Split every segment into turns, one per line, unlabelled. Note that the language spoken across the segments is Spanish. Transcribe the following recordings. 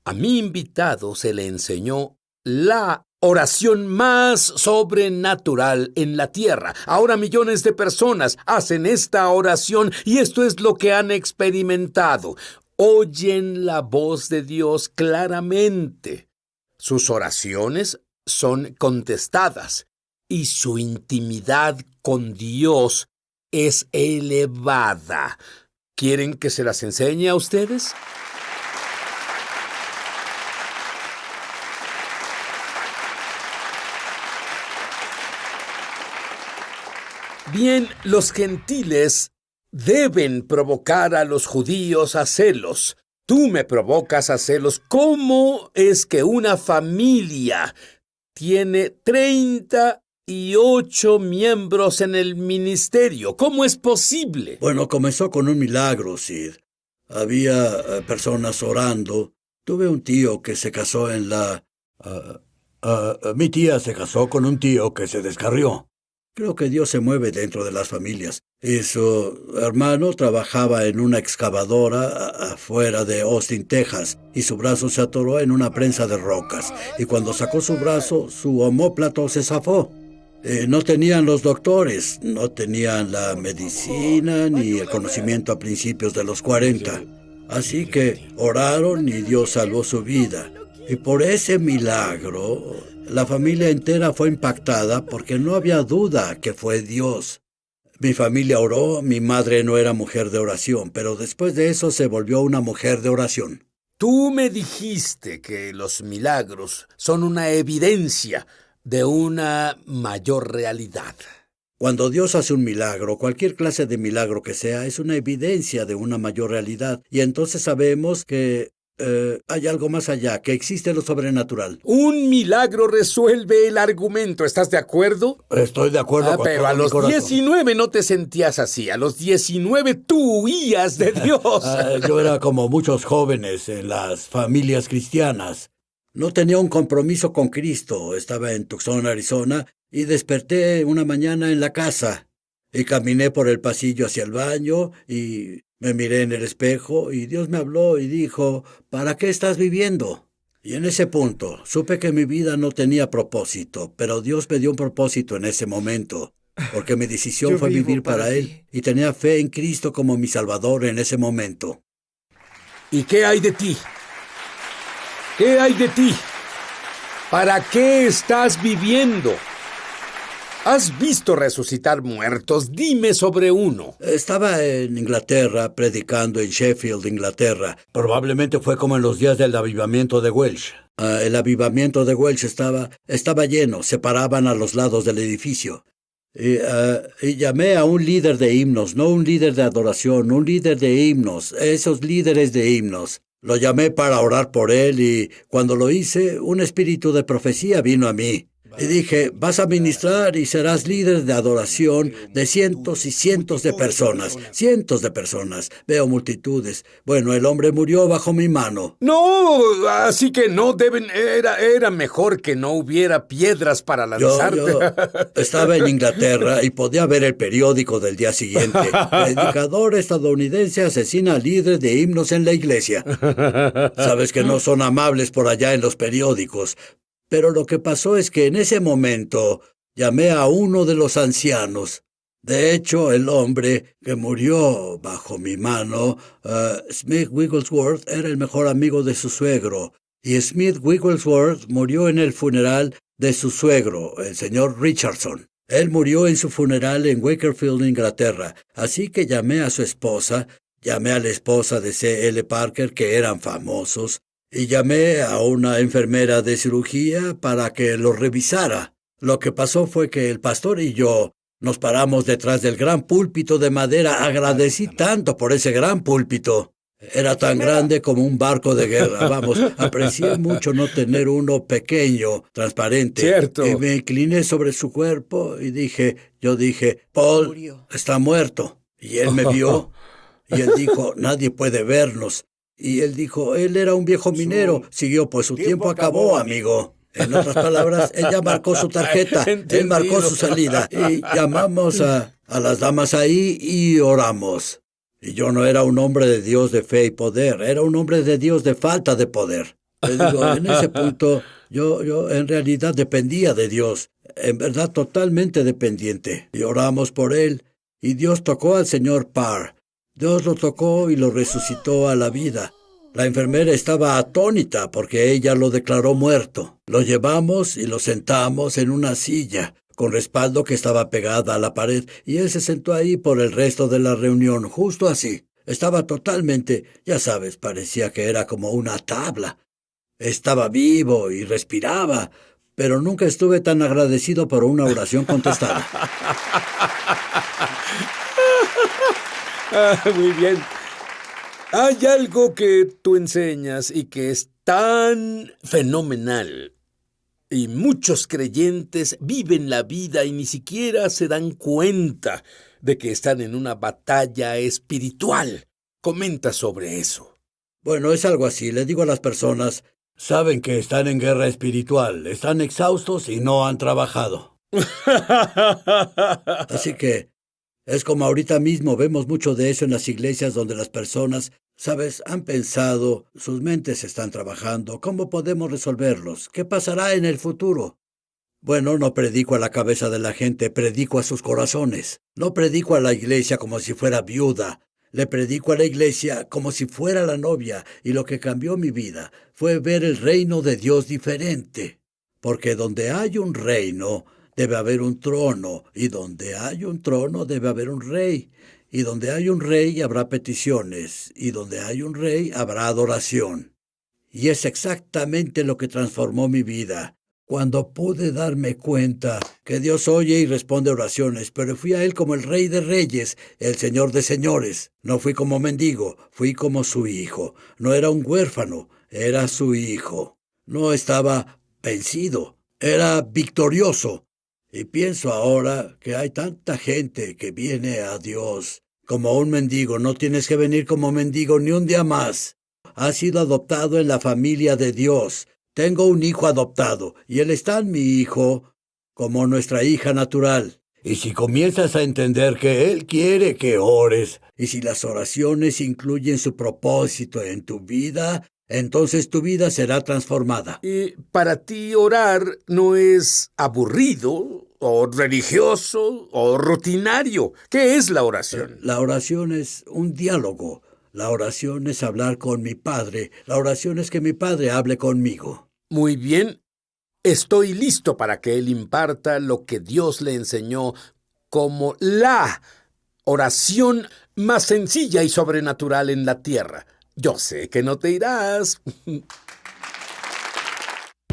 A mi invitado se le enseñó la oración más sobrenatural en la tierra. Ahora millones de personas hacen esta oración y esto es lo que han experimentado. Oyen la voz de Dios claramente. Sus oraciones son contestadas y su intimidad con Dios es elevada. ¿Quieren que se las enseñe a ustedes? Bien, los gentiles deben provocar a los judíos a celos. Tú me provocas a celos. ¿Cómo es que una familia tiene 38 miembros en el ministerio? ¿Cómo es posible?
Bueno, comenzó con un milagro, Sid. Había personas orando. Tuve un tío que se casó en la... mi tía se casó con un tío que se descarrió. Creo que Dios se mueve dentro de las familias. Y su hermano trabajaba en una excavadora afuera de Austin, Texas, y su brazo se atoró en una prensa de rocas. Y cuando sacó su brazo, su omóplato se zafó. No tenían los doctores, no tenían la medicina ni el conocimiento a principios de los 40. Así que oraron y Dios salvó su vida. Y por ese milagro, la familia entera fue impactada porque no había duda que fue Dios. Mi familia oró, mi madre no era mujer de oración, pero después de eso se volvió una mujer de oración.
Tú me dijiste que los milagros son una evidencia de una mayor realidad.
Cuando Dios hace un milagro, cualquier clase de milagro que sea, es una evidencia de una mayor realidad. Y entonces sabemos que hay algo más allá, que existe lo sobrenatural.
Un milagro resuelve el argumento, ¿estás de acuerdo?
Estoy de acuerdo con
pero
todo
a
mi
los
corazón.
19 no te sentías así. A los 19 tú huías de Dios.
Yo era como muchos jóvenes en las familias cristianas. No tenía un compromiso con Cristo. Estaba en Tucson, Arizona, y desperté una mañana en la casa. Y caminé por el pasillo hacia el baño y me miré en el espejo y Dios me habló y dijo, ¿para qué estás viviendo? Y en ese punto supe que mi vida no tenía propósito, pero Dios me dio un propósito en ese momento, porque mi decisión fue vivir para Él y tenía fe en Cristo como mi Salvador en ese momento.
¿Y qué hay de ti? ¿Qué hay de ti? ¿Para qué estás viviendo? ¿Has visto resucitar muertos? Dime sobre uno.
Estaba en Inglaterra, predicando en Sheffield, Inglaterra. Probablemente fue como en los días del avivamiento de Welsh. El avivamiento de Welsh estaba lleno, se paraban a los lados del edificio. Y llamé a un líder de himnos, no un líder de adoración, un líder de himnos, esos líderes de himnos. Lo llamé para orar por él y cuando lo hice, un espíritu de profecía vino a mí. Y dije, vas a ministrar y serás líder de adoración de cientos y cientos de personas. Cientos de personas. Veo multitudes. Bueno, el hombre murió bajo mi mano.
No, así que no deben... Era mejor que no hubiera piedras para lanzarte.
Yo estaba en Inglaterra y podía ver el periódico del día siguiente. Predicador estadounidense asesina a líder de himnos en la iglesia. Sabes que no son amables por allá en los periódicos. Pero lo que pasó es que en ese momento llamé a uno de los ancianos. De hecho, el hombre que murió bajo mi mano, Smith Wigglesworth, era el mejor amigo de su suegro. Y Smith Wigglesworth murió en el funeral de su suegro, el señor Richardson. Él murió en su funeral en Wakefield, Inglaterra. Así que llamé a su esposa, llamé a la esposa de C.L. Parker, que eran famosos, y llamé a una enfermera de cirugía para que lo revisara. Lo que pasó fue que el pastor y yo nos paramos detrás del gran púlpito de madera. Agradecí tanto por ese gran púlpito. Era tan grande como un barco de guerra. Vamos, aprecié mucho no tener uno pequeño, transparente.
Cierto.
Y me incliné sobre su cuerpo y yo dije, Paul está muerto. Y él me vio y él dijo, nadie puede vernos. Y él dijo, él era un viejo minero. Siguió, pues su tiempo acabó, amigo. En otras palabras, él ya marcó su tarjeta. Él marcó su salida. Y llamamos a las damas ahí y oramos. Y yo no era un hombre de Dios de fe y poder. Era un hombre de Dios de falta de poder. Te digo, en ese punto yo en realidad dependía de Dios, en verdad totalmente dependiente. Y oramos por él y Dios tocó al señor Parr. Dios lo tocó y lo resucitó a la vida. La enfermera estaba atónita porque ella lo declaró muerto. Lo llevamos y lo sentamos en una silla con respaldo que estaba pegada a la pared y él se sentó ahí por el resto de la reunión, justo así. Estaba totalmente, ya sabes, parecía que era como una tabla. Estaba vivo y respiraba, pero nunca estuve tan agradecido por una oración contestada.
Muy bien. Hay algo que tú enseñas y que es tan fenomenal. Y muchos creyentes viven la vida y ni siquiera se dan cuenta de que están en una batalla espiritual. Comenta sobre eso.
Bueno, es algo así. Le digo a las personas, saben que están en guerra espiritual, están exhaustos y no han trabajado. Así que es como ahorita mismo vemos mucho de eso en las iglesias donde las personas, sabes, han pensado, sus mentes están trabajando, ¿cómo podemos resolverlos? ¿Qué pasará en el futuro? Bueno, no predico a la cabeza de la gente, predico a sus corazones. No predico a la iglesia como si fuera viuda. Le predico a la iglesia como si fuera la novia, y lo que cambió mi vida fue ver el reino de Dios diferente. Porque donde hay un reino, debe haber un trono, y donde hay un trono debe haber un rey, y donde hay un rey habrá peticiones, y donde hay un rey habrá adoración. Y es exactamente lo que transformó mi vida, cuando pude darme cuenta que Dios oye y responde oraciones, pero fui a Él como el Rey de Reyes, el Señor de Señores. No fui como mendigo, fui como su hijo. No era un huérfano, era su hijo. No estaba vencido, era victorioso. Y pienso ahora que hay tanta gente que viene a Dios como un mendigo. No tienes que venir como mendigo ni un día más. Has sido adoptado en la familia de Dios. Tengo un hijo adoptado, y él es tan mi hijo como nuestra hija natural. Y si comienzas a entender que Él quiere que ores, y si las oraciones incluyen su propósito en tu vida, entonces tu vida será transformada.
Y para ti orar no es aburrido o religioso o rutinario. ¿Qué es la oración?
La oración es un diálogo. La oración es hablar con mi Padre. La oración es que mi Padre hable conmigo.
Muy bien. Estoy listo para que Él imparta lo que Dios le enseñó como la oración más sencilla y sobrenatural en la tierra. Yo sé que no te irás.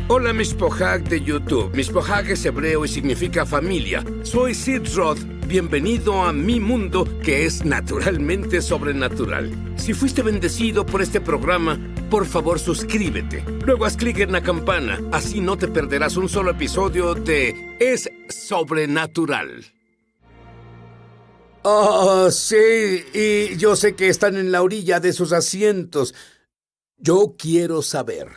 Hola, Mishpohag de YouTube. Mishpohag es hebreo y significa familia. Soy Sid Roth. Bienvenido a mi mundo, que es naturalmente sobrenatural. Si fuiste bendecido por este programa, por favor suscríbete. Luego haz clic en la campana. Así no te perderás un solo episodio de Es Sobrenatural. Oh, sí, y yo sé que están en la orilla de sus asientos. Yo quiero saber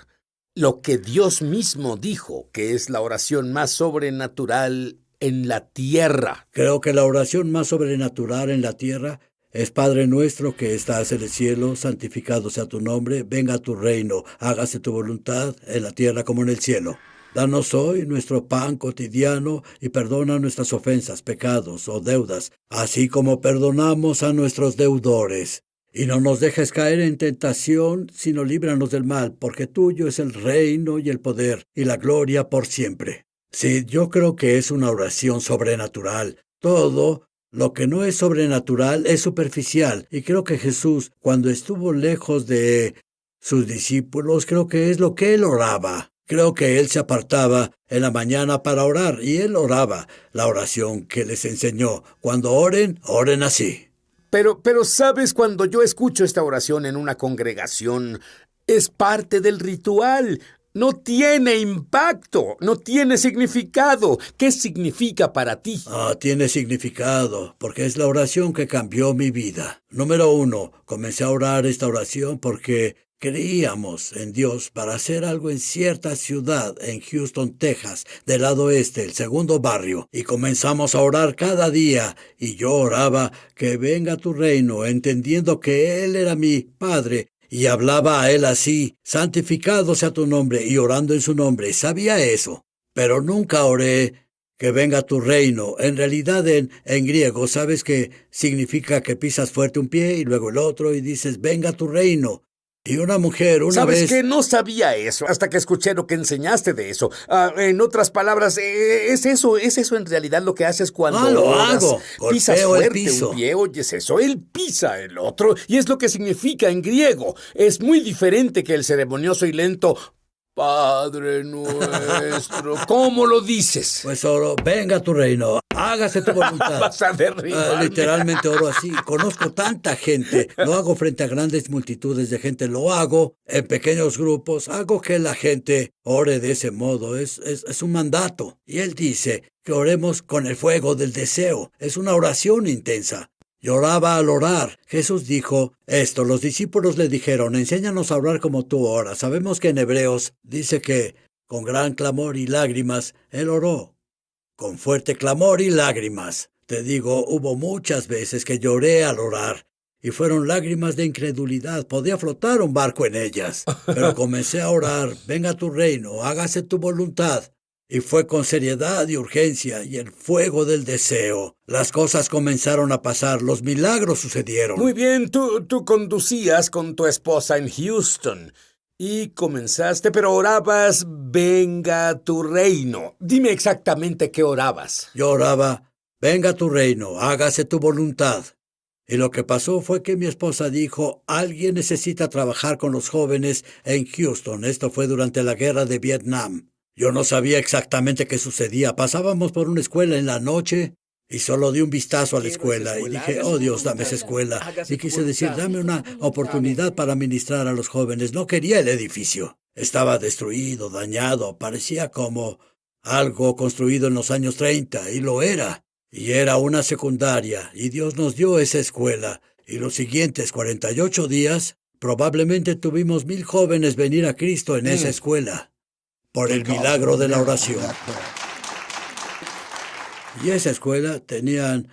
lo que Dios mismo dijo que es la oración más sobrenatural en la tierra.
Creo que la oración más sobrenatural en la tierra es Padre nuestro que estás en el cielo, santificado sea tu nombre, venga a tu reino, hágase tu voluntad en la tierra como en el cielo. Danos hoy nuestro pan cotidiano y perdona nuestras ofensas, pecados o deudas, así como perdonamos a nuestros deudores. Y no nos dejes caer en tentación, sino líbranos del mal, porque tuyo es el reino y el poder y la gloria por siempre. Sí, yo creo que es una oración sobrenatural. Todo lo que no es sobrenatural es superficial. Y creo que Jesús, cuando estuvo lejos de sus discípulos, creo que es lo que Él oraba. Creo que Él se apartaba en la mañana para orar, y Él oraba la oración que les enseñó. Cuando oren, oren así.
Pero, ¿sabes? Cuando yo escucho esta oración en una congregación, es parte del ritual. No tiene impacto, no tiene significado. ¿Qué significa para ti?
Tiene significado, porque es la oración que cambió mi vida. Número 1, comencé a orar esta oración porque creíamos en Dios para hacer algo en cierta ciudad en Houston, Texas, del lado oeste, el segundo barrio, y comenzamos a orar cada día, y yo oraba que venga tu reino, entendiendo que Él era mi Padre, y hablaba a él así: santificado sea tu nombre, y orando en su nombre. Sabía eso, pero nunca oré que venga tu reino. En realidad, en griego, sabes que significa que pisas fuerte un pie y luego el otro y dices: venga tu reino. Y una mujer una
¿Sabes
vez...
qué? No sabía eso hasta que escuché lo que enseñaste de eso. En otras palabras, es eso en realidad lo que haces cuando
Lo
oras.
hago.
Pisas
Golpeo el
fuerte
piso.
un pie, oyes eso, él pisa el otro, y es lo que significa en griego. Es muy diferente que el ceremonioso y lento Padre nuestro. ¿Cómo lo dices?
Pues oro: venga tu reino, hágase tu voluntad.
Vas a derribarme.
Literalmente oro así. Conozco tanta gente. Lo hago frente a grandes multitudes de gente. Lo hago en pequeños grupos. Hago que la gente ore de ese modo. Es un mandato. Y él dice que oremos con el fuego del deseo. Es una oración intensa. Lloraba al orar. Jesús dijo esto. Los discípulos le dijeron: enséñanos a orar como tú oras. Sabemos que en Hebreos dice que con gran clamor y lágrimas él oró. Con fuerte clamor y lágrimas. Te digo, hubo muchas veces que lloré al orar, y fueron lágrimas de incredulidad. Podía flotar un barco en ellas. Pero comencé a orar: venga tu reino, hágase tu voluntad. Y fue con seriedad y urgencia y el fuego del deseo. Las cosas comenzaron a pasar, los milagros sucedieron.
Muy bien, tú conducías con tu esposa en Houston. Y comenzaste, pero orabas: venga tu reino. Dime exactamente qué orabas.
Yo oraba: venga tu reino, hágase tu voluntad. Y lo que pasó fue que mi esposa dijo: alguien necesita trabajar con los jóvenes en Houston. Esto fue durante la guerra de Vietnam. Yo no sabía exactamente qué sucedía. Pasábamos por una escuela en la noche y solo di un vistazo a la escuela y dije: oh Dios, dame esa escuela. Y quise decir: dame una oportunidad para ministrar a los jóvenes. No quería el edificio. Estaba destruido, dañado. Parecía como algo construido en los años 30, y lo era. Y era una secundaria, y Dios nos dio esa escuela. Y los siguientes 48 días, probablemente tuvimos 1,000 jóvenes venir a Cristo en esa escuela, por el milagro de la oración. Y esa escuela tenían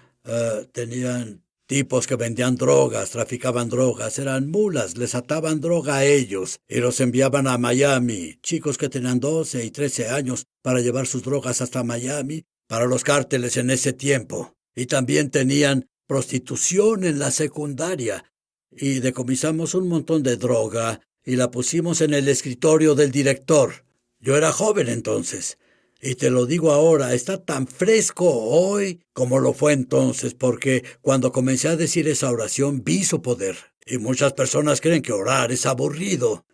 tipos que vendían drogas, traficaban drogas, eran mulas, les ataban droga a ellos y los enviaban a Miami. Chicos que tenían 12 y 13 años para llevar sus drogas hasta Miami para los cárteles en ese tiempo. Y también tenían prostitución en la secundaria. Y decomisamos un montón de droga y la pusimos en el escritorio del director. Yo era joven entonces. Y te lo digo ahora, está tan fresco hoy como lo fue entonces, porque cuando comencé a decir esa oración vi su poder. Y muchas personas creen que orar es aburrido.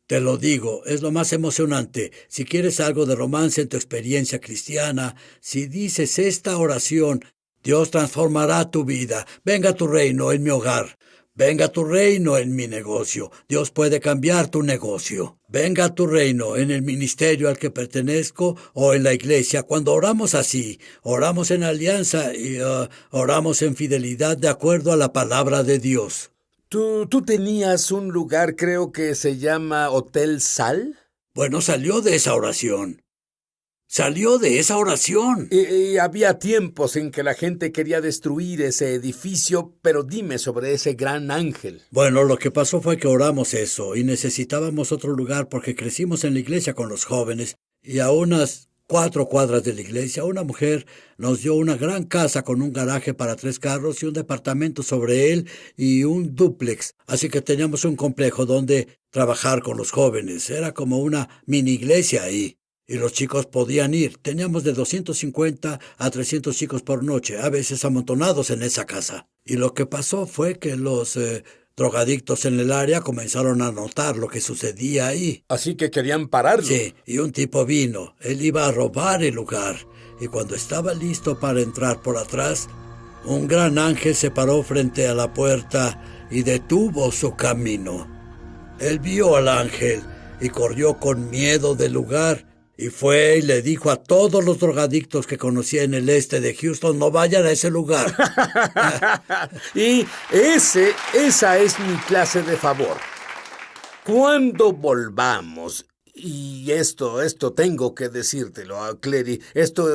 Te lo digo, es lo más emocionante. Si quieres algo de romance en tu experiencia cristiana, si dices esta oración, Dios transformará tu vida. Venga tu reino en mi hogar. Venga tu reino en mi negocio. Dios puede cambiar tu negocio. Venga tu reino en el ministerio al que pertenezco o en la iglesia. Cuando oramos así, oramos en alianza y oramos en fidelidad de acuerdo a la palabra de Dios.
¿Tú tenías un lugar, creo que se llama Hotel Sal?
Bueno, salió de esa oración. Salió de esa oración.
Y había tiempos en que la gente quería destruir ese edificio, pero dime sobre ese gran ángel.
Bueno, lo que pasó fue que oramos eso y necesitábamos otro lugar porque crecimos en la iglesia con los jóvenes y a unas 4 cuadras de la iglesia una mujer nos dio una gran casa con un garaje para 3 carros y un departamento sobre él y un dúplex. Así que teníamos un complejo donde trabajar con los jóvenes. Era como una mini iglesia ahí. Y los chicos podían ir. Teníamos de 250 a 300 chicos por noche, a veces amontonados en esa casa. Y lo que pasó fue que los drogadictos en el área comenzaron a notar lo que sucedía ahí.
Así que querían pararlo.
Sí, y un tipo vino. Él iba a robar el lugar. Y cuando estaba listo para entrar por atrás, un gran ángel se paró frente a la puerta y detuvo su camino. Él vio al ángel y corrió con miedo del lugar. Y fue y le dijo a todos los drogadictos que conocía en el este de Houston: no vayan a ese lugar.
Y esa es mi clase de favor. Cuando volvamos, y esto tengo que decírtelo, Clary, esto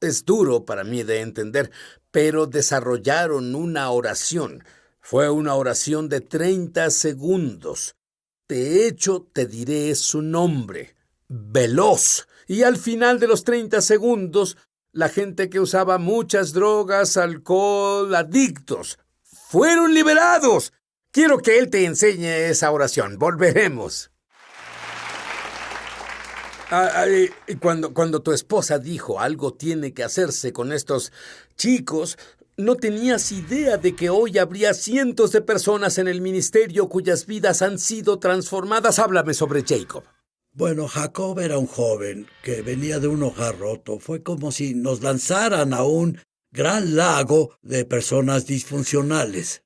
es duro para mí de entender, pero desarrollaron una oración. Fue una oración de 30 segundos. De hecho, te diré su nombre: Veloz. Y al final de los 30 segundos, la gente que usaba muchas drogas, alcohol, adictos, fueron liberados. Quiero que él te enseñe esa oración. Volveremos. Y cuando tu esposa dijo algo tiene que hacerse con estos chicos, no tenías idea de que hoy habría cientos de personas en el ministerio cuyas vidas han sido transformadas. Háblame sobre Jacob.
Bueno, Jacob era un joven que venía de un hogar roto. Fue como si nos lanzaran a un gran lago de personas disfuncionales.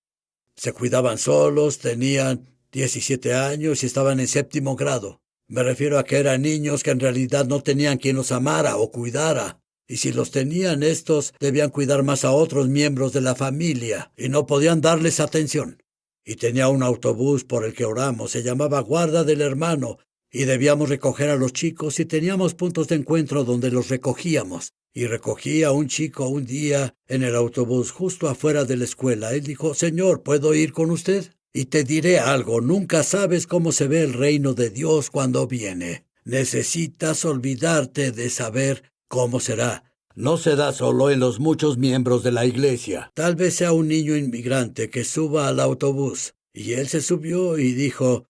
Se cuidaban solos, tenían 17 años y estaban en 7º grado. Me refiero a que eran niños que en realidad no tenían quien los amara o cuidara. Y si los tenían, estos debían cuidar más a otros miembros de la familia y no podían darles atención. Y tenía un autobús por el que oramos, se llamaba Guarda del Hermano, y debíamos recoger a los chicos y teníamos puntos de encuentro donde los recogíamos. Y recogí a un chico un día en el autobús justo afuera de la escuela. Él dijo: «Señor, ¿puedo ir con usted? Y te diré algo, nunca sabes cómo se ve el reino de Dios cuando viene. Necesitas olvidarte de saber cómo será. No se da solo en los muchos miembros de la iglesia. Tal vez sea un niño inmigrante que suba al autobús». Y él se subió y dijo,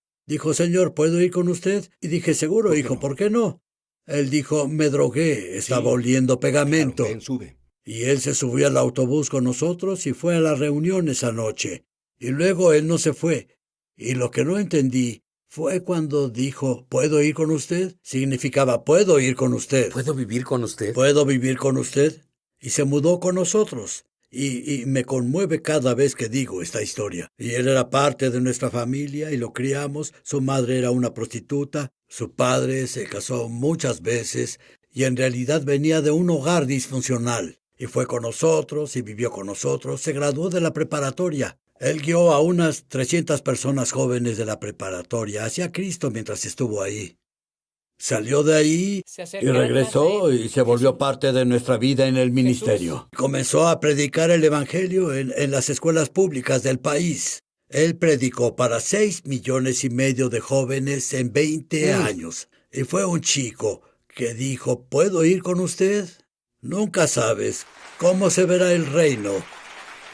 «Señor, ¿puedo ir con usted?» Y dije: «Seguro, hijo, ¿por qué no?» Él dijo: «Me drogué, estaba oliendo pegamento».
Claro, ven, sube.
Y él se subió al autobús con nosotros y fue a la reunión esa noche. Y luego él no se fue. Y lo que no entendí fue cuando dijo: «¿Puedo ir con usted?». Significaba: «¿Puedo ir con usted?».
¿Puedo vivir con usted?
«¿Puedo vivir con usted?». Y se mudó con nosotros. Y me conmueve cada vez que digo esta historia. Y él era parte de nuestra familia y lo criamos. Su madre era una prostituta. Su padre se casó muchas veces y en realidad venía de un hogar disfuncional. Y fue con nosotros y vivió con nosotros. Se graduó de la preparatoria. Él guió a unas 300 personas jóvenes de la preparatoria hacia Cristo mientras estuvo ahí. Salió de ahí y regresó y se volvió parte de nuestra vida en el ministerio. Comenzó a predicar el evangelio en las escuelas públicas del país. Él predicó para 6,5 millones de jóvenes en 20 años. Y fue un chico que dijo: «¿Puedo ir con usted?». Nunca sabes cómo se verá el reino.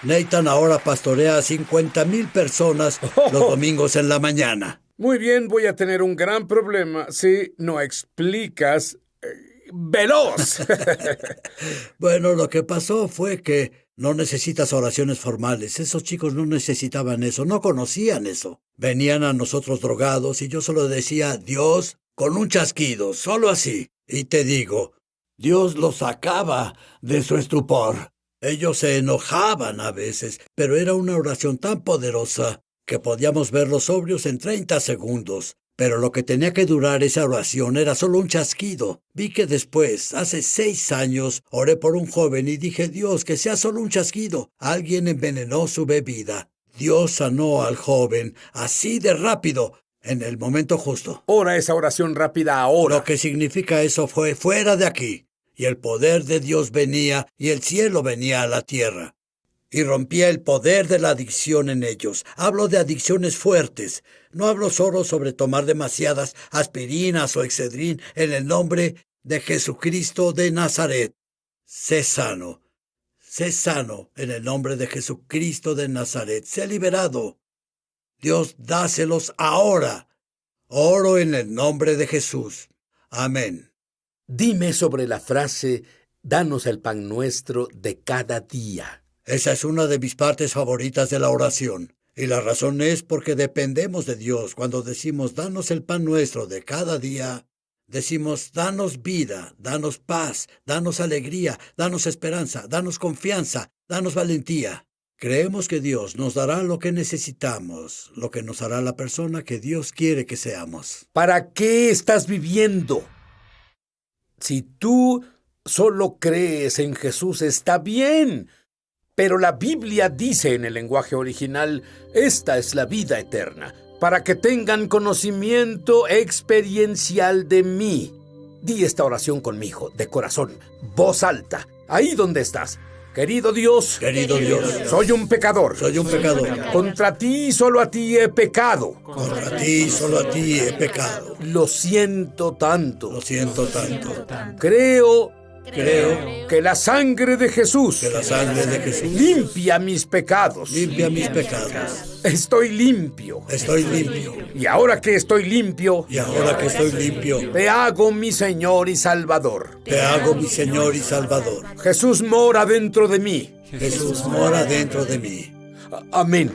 Nathan ahora pastorea a 50,000 personas los domingos en la mañana.
Muy bien, voy a tener un gran problema si no explicas veloz.
Bueno, lo que pasó fue que no necesitas oraciones formales. Esos chicos no necesitaban eso, no conocían eso. Venían a nosotros drogados y yo solo decía «Dios» con un chasquido, solo así. Y te digo, Dios los sacaba de su estupor. Ellos se enojaban a veces, pero era una oración tan poderosa que podíamos verlos sobrios en 30 segundos. Pero lo que tenía que durar esa oración era solo un chasquido. Vi que después, hace 6 años, oré por un joven y dije: «Dios, que sea solo un chasquido». Alguien envenenó su bebida. Dios sanó al joven así de rápido, en el momento justo.
Ora esa oración rápida ahora.
Lo que significa eso fue: fuera de aquí. Y el poder de Dios venía y el cielo venía a la tierra. Y rompía el poder de la adicción en ellos. Hablo de adicciones fuertes. No hablo solo sobre tomar demasiadas aspirinas o Excedrin en el nombre de Jesucristo de Nazaret. Sé sano. Sé sano en el nombre de Jesucristo de Nazaret. Sé liberado. Dios, dáselos ahora. Oro en el nombre de Jesús. Amén.
Dime sobre la frase «danos el pan nuestro de cada día».
Esa es una de mis partes favoritas de la oración. Y la razón es porque dependemos de Dios. Cuando decimos «danos el pan nuestro de cada día», decimos «danos vida, danos paz, danos alegría, danos esperanza, danos confianza, danos valentía». Creemos que Dios nos dará lo que necesitamos, lo que nos hará la persona que Dios quiere que seamos.
¿Para qué estás viviendo? Si tú solo crees en Jesús, está bien. Pero la Biblia dice en el lenguaje original: «Esta es la vida eterna, para que tengan conocimiento experiencial de mí». Di esta oración conmigo, de corazón, voz alta, ahí donde estás. Querido Dios, soy un pecador. Contra ti y solo a ti he pecado. Lo siento tanto. Creo que la sangre de Jesús limpia mis pecados. Estoy limpio. Y ahora que estoy limpio, te hago mi Señor y Salvador. Jesús mora dentro de mí.
Jesús mora dentro de mí.
Amén.